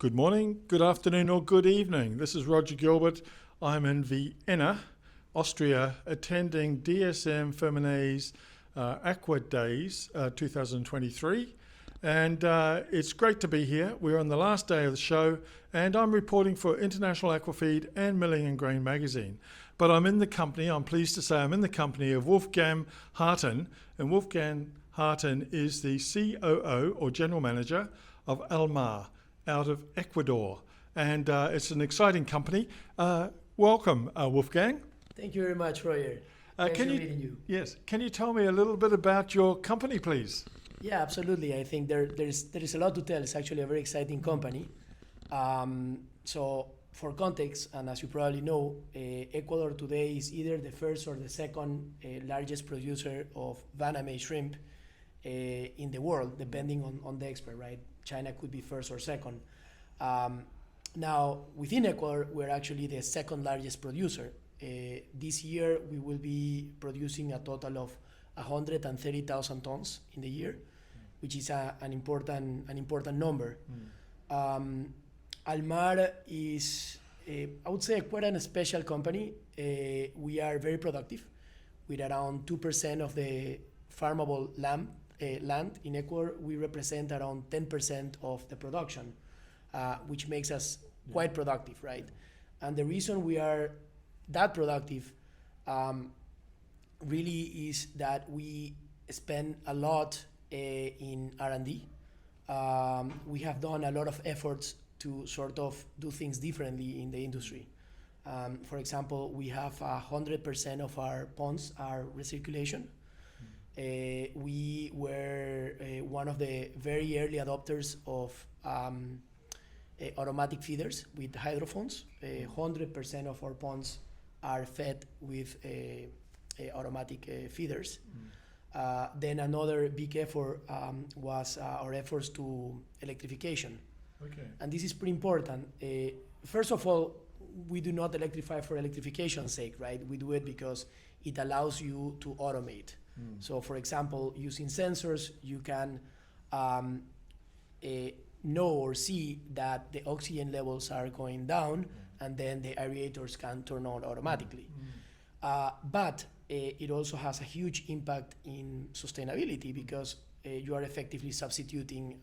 Good morning, good afternoon, or good evening. This is Roger Gilbert. I'm in Vienna, Austria, attending dsm-firmenich's Aqua Days 2023. And it's great to be here. We're on the last day of the show, and I'm reporting for International Aquafeed and Milling and Grain magazine. But I'm pleased to say I'm in the company of Wolfgang Harten, and Wolfgang Harten is the COO, or General Manager, of Almar out of Ecuador. And it's an exciting company. Welcome, Wolfgang. Thank you very much, Roger. Pleasure meeting you. Yes. Can you tell me a little bit about your company, please? Yeah, absolutely. I think there is a lot to tell. It's actually a very exciting company. So for context, and as you probably know, Ecuador today is either the first or the second largest producer of Vannamei Shrimp in the world, depending on the expert, right? China could be first or second. Now, within Ecuador, we're actually the second largest producer. This year, we will be producing a total of 130,000 tons in the year, which is an important number. Almar is, I would say, quite a special company. We are very productive, with around 2% of the farmable land in Ecuador. We represent around 10% of the production, which makes us quite productive, right? And the reason we are that productive really is that we spend a lot in R&D. We have done a lot of efforts to sort of do things differently in the industry. For example, we have 100% of our ponds are recirculation. We were one of the very early adopters of automatic feeders with hydrophones. 100% of our ponds are fed with automatic feeders. Then another big effort was our efforts to electrification. Okay. And this is pretty important. First of all, we do not electrify for electrification's sake, right? We do it because it allows you to automate. So for example, using sensors, you can know or see that the oxygen levels are going down, and then the aerators can turn on automatically. But it also has a huge impact in sustainability, because you are effectively substituting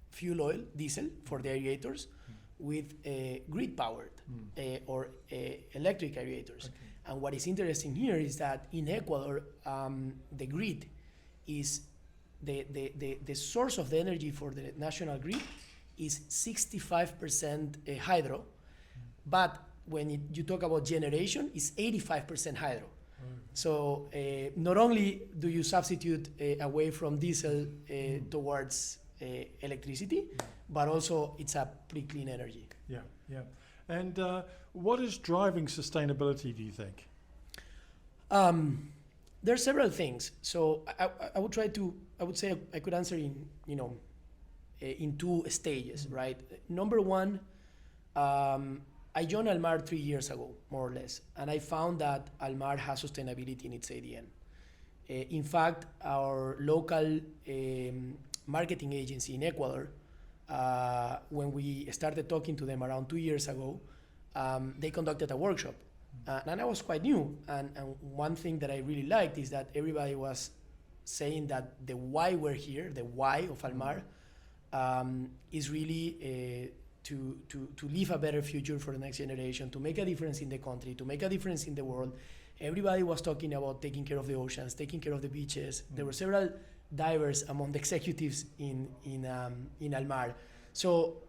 fuel oil, diesel, for the aerators with grid-powered or electric aerators. Okay. And what is interesting here is that in Ecuador, the grid is the source of the energy for the national grid is 65% hydro, but when you talk about generation, it's 85% hydro. So not only do you substitute away from diesel towards electricity, but also it's a pretty clean energy. Yeah, yeah. And what is driving sustainability, do you think? There are several things. So I would say I could answer in two stages, right? Number one, I joined Almar 3 years ago, more or less, and I found that Almar has sustainability in its ADN. In fact, our local marketing agency in Ecuador, when we started talking to them around 2 years ago, they conducted a workshop. And I was quite new, and one thing that I really liked is that everybody was saying that the why we're here, the why of Almar, is really to leave a better future for the next generation, to make a difference in the country, to make a difference in the world. Everybody was talking about taking care of the oceans, taking care of the beaches. There were several divers among the executives in Almar. So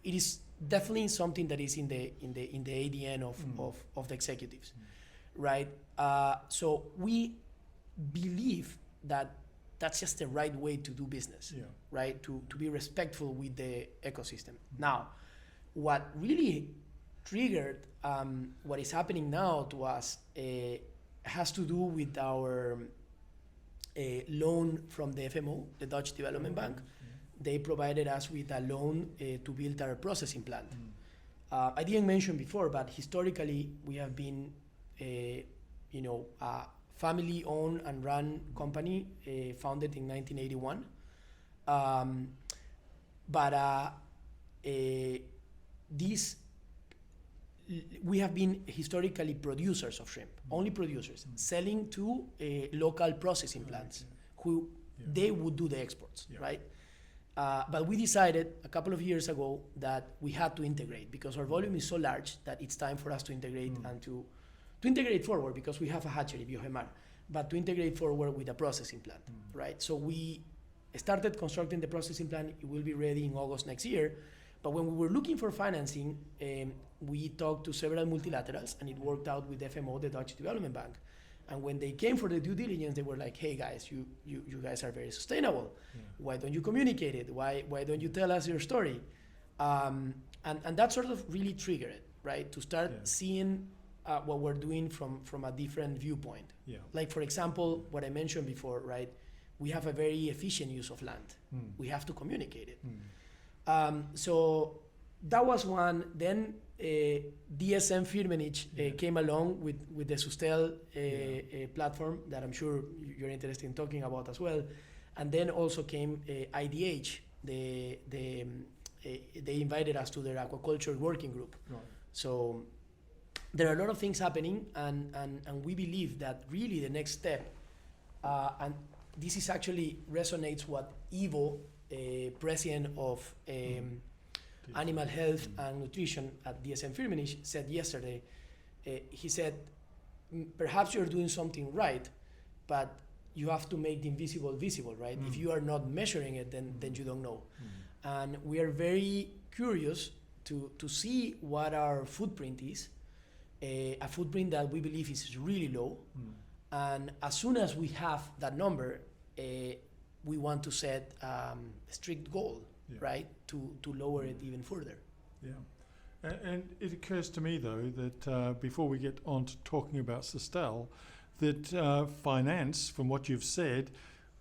it is definitely something that is in the ADN of the executives, right? So we believe that that's just the right way to do business, right? To be respectful with the ecosystem. Now, what really triggered what is happening now to us has to do with our loan from the FMO, the Dutch Development Bank. They provided us with a loan to build our processing plant. I didn't mention before, but historically we have been, a family-owned and run company founded in 1981. But we have been historically producers of shrimp, only producers, selling to local processing plants who they would do the exports, right? But we decided a couple of years ago that we had to integrate because our volume is so large that it's time for us to integrate and to integrate forward because we have a hatchery, Biogemar, but to integrate forward with a processing plant, right? So we started constructing the processing plant. It will be ready in August next year. But when we were looking for financing, we talked to several multilaterals, and it worked out with FMO, the Dutch Development Bank. And when they came for the due diligence, they were like, hey guys, you guys are very sustainable. Why don't you communicate it? Why don't you tell us your story? And that sort of really triggered it, right? To start seeing what we're doing from a different viewpoint. Like, for example, what I mentioned before, right? We have a very efficient use of land. We have to communicate it. So that was one. Then dsm-firmenich came along with the Sustell platform that I'm sure you're interested in talking about as well. And then also came IDH. They invited us to their aquaculture working group. So there are a lot of things happening, and we believe that really the next step, and this is actually resonates what Ivo, president of Animal Health and Nutrition at dsm-firmenich, said yesterday. He said, perhaps you're doing something right, but you have to make the invisible visible, right? If you are not measuring it, then you don't know. And we are very curious to see what our footprint is, a footprint that we believe is really low. And as soon as we have that number, we want to set a strict goal, right, to lower it even further. And it occurs to me, though, that before we get on to talking about Sustell, that finance, from what you've said,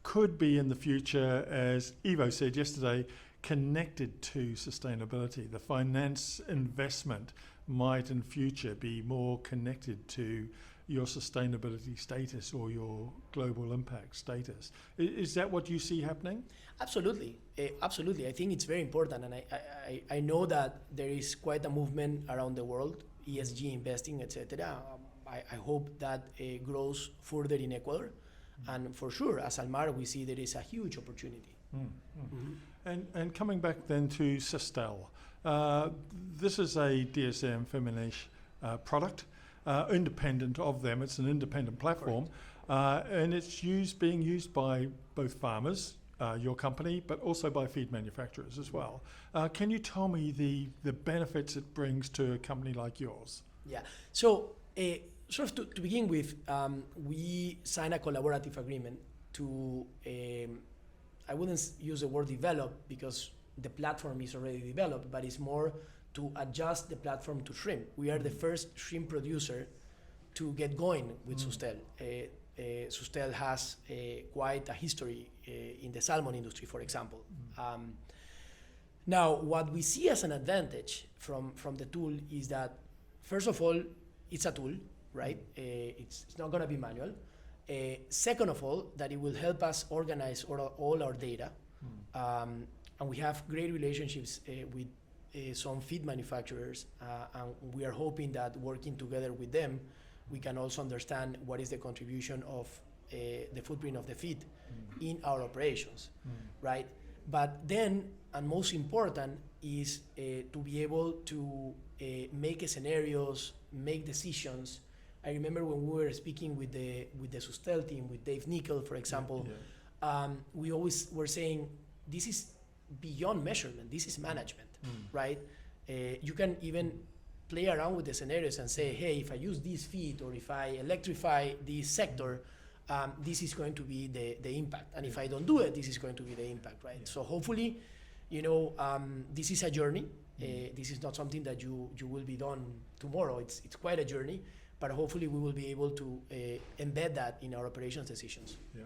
could be in the future, as Ivo said yesterday, connected to sustainability. The finance investment might in future be more connected to your sustainability status or your global impact status. Is that what you see happening? Absolutely, absolutely. I think it's very important, and I know that there is quite a movement around the world, ESG investing, etc. I hope that grows further in Ecuador, and for sure, as Almar, we see there is a huge opportunity. And coming back then to Sustell, this is a dsm-firmenich product. Independent of them, it's an independent platform, and it's being used by both farmers, your company, but also by feed manufacturers as well. Can you tell me the benefits it brings to a company like yours? Yeah, so sort of to begin with, we signed a collaborative agreement to, I wouldn't use the word develop because the platform is already developed, but it's more to adjust the platform to shrimp. We are the first shrimp producer to get going with Sustell. Sustell has quite a history in the salmon industry, for example. Now, what we see as an advantage from the tool is that, first of all, it's a tool, right? It's not going to be manual. Second of all, that it will help us organize all our data. And we have great relationships with some feed manufacturers, and we are hoping that working together with them, we can also understand what is the contribution of the footprint of the feed in our operations, right? But then, and most important, is to be able to make scenarios, make decisions. I remember when we were speaking with the Sustell team, with Dave Nickel, for example, we always were saying, this is beyond measurement, this is management, right? You can even play around with the scenarios and say, hey, if I use this feed or if I electrify this sector, this is going to be the impact. And if I don't do it, this is going to be the impact, right? So hopefully, this is a journey. This is not something that you will be done tomorrow. It's quite a journey, but hopefully we will be able to embed that in our operations decisions. Yeah.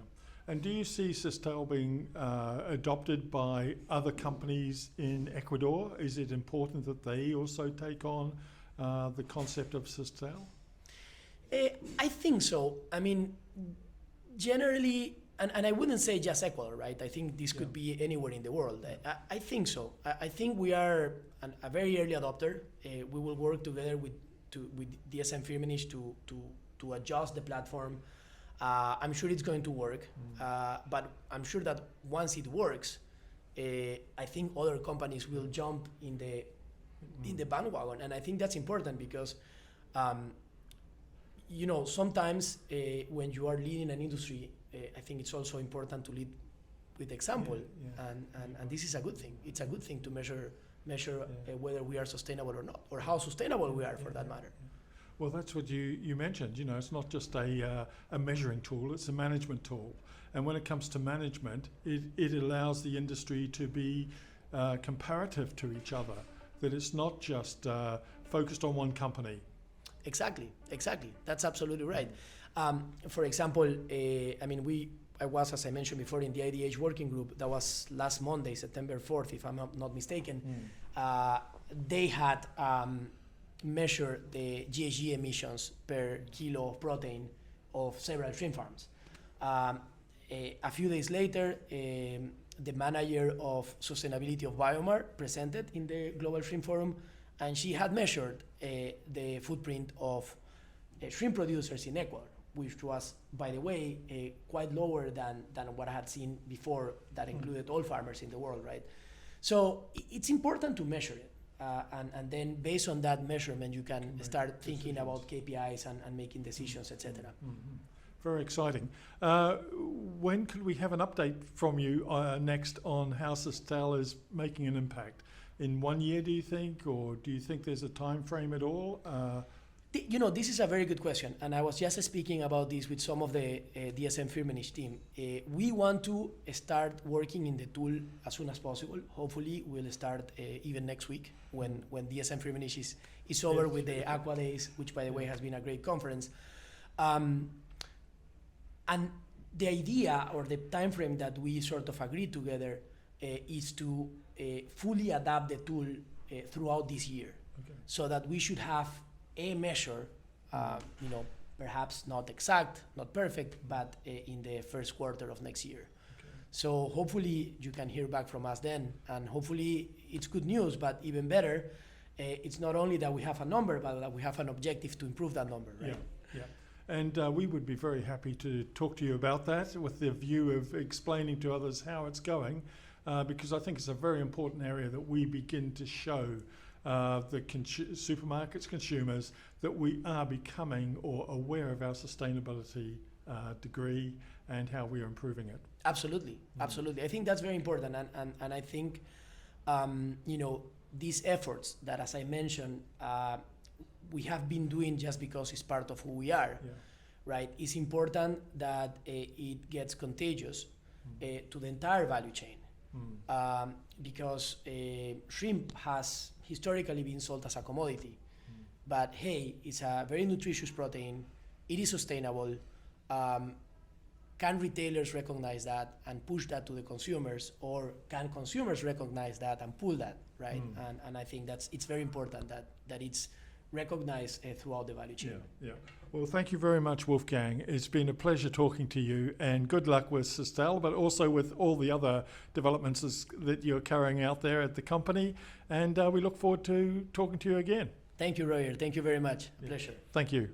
And do you see Sustell being adopted by other companies in Ecuador? Is it important that they also take on the concept of Sustell? I think so. I mean, generally, and I wouldn't say just Ecuador, right? I think this could be anywhere in the world. I think so. I think we are a very early adopter. We will work together with dsm-firmenich to adjust the platform. I'm sure it's going to work, but I'm sure that once it works, I think other companies will jump in the bandwagon, and I think that's important because, sometimes when you are leading an industry, I think it's also important to lead with example, and this is a good thing. It's a good thing to measure whether we are sustainable or not, or how sustainable we are for that matter. Well, that's what you mentioned. It's not just a measuring tool; it's a management tool. And when it comes to management, it allows the industry to be comparative to each other. That it's not just focused on one company. Exactly. That's absolutely right. For example, I was, as I mentioned before, in the IDH working group. That was last Monday, September 4th, if I'm not mistaken. They had measured the GHG emissions per kilo of protein of several shrimp farms. A few days later, the manager of sustainability of BioMar presented in the Global Shrimp Forum, and she had measured the footprint of shrimp producers in Ecuador, which was, by the way, quite lower than what I had seen before, that included all farmers in the world, right? So it's important to measure it. And then based on that measurement, you can start thinking about KPIs and making decisions, etc. Very exciting. When could we have an update from you next on how Sustell is making an impact? In 1 year, do you think, or do you think there's a time frame at all? This is a very good question, and I was just speaking about this with some of the dsm-firmenich team. We want to start working in the tool as soon as possible. Hopefully, we'll start even next week when dsm-firmenich is over with the Aquadays, which, by the way, has been a great conference. And the idea or the time frame that we sort of agreed together is to fully adapt the tool throughout this year, so that we should have a measure, perhaps not exact, not perfect, but in the first quarter of next year. So hopefully you can hear back from us then, and hopefully it's good news, but even better, it's not only that we have a number, but that we have an objective to improve that number, right? Yeah. And we would be very happy to talk to you about that with the view of explaining to others how it's going, because I think it's a very important area that we begin to show the supermarkets, consumers, that we are becoming or aware of our sustainability degree and how we are improving it. Absolutely. I think that's very important, and I think these efforts that, as I mentioned, we have been doing just because it's part of who we are, right? It's important that it gets contagious to the entire value chain, because shrimp has historically been sold as a commodity, but hey, it's a very nutritious protein, it is sustainable. Can retailers recognize that and push that to the consumers, or can consumers recognize that and pull that, right? And I think it's very important that it's recognized throughout the value chain. Yeah. Well, thank you very much, Wolfgang. It's been a pleasure talking to you, and good luck with Sustell, but also with all the other developments that you're carrying out there at the company. And we look forward to talking to you again. Thank you, Roger. Thank you very much. A pleasure. Thank you.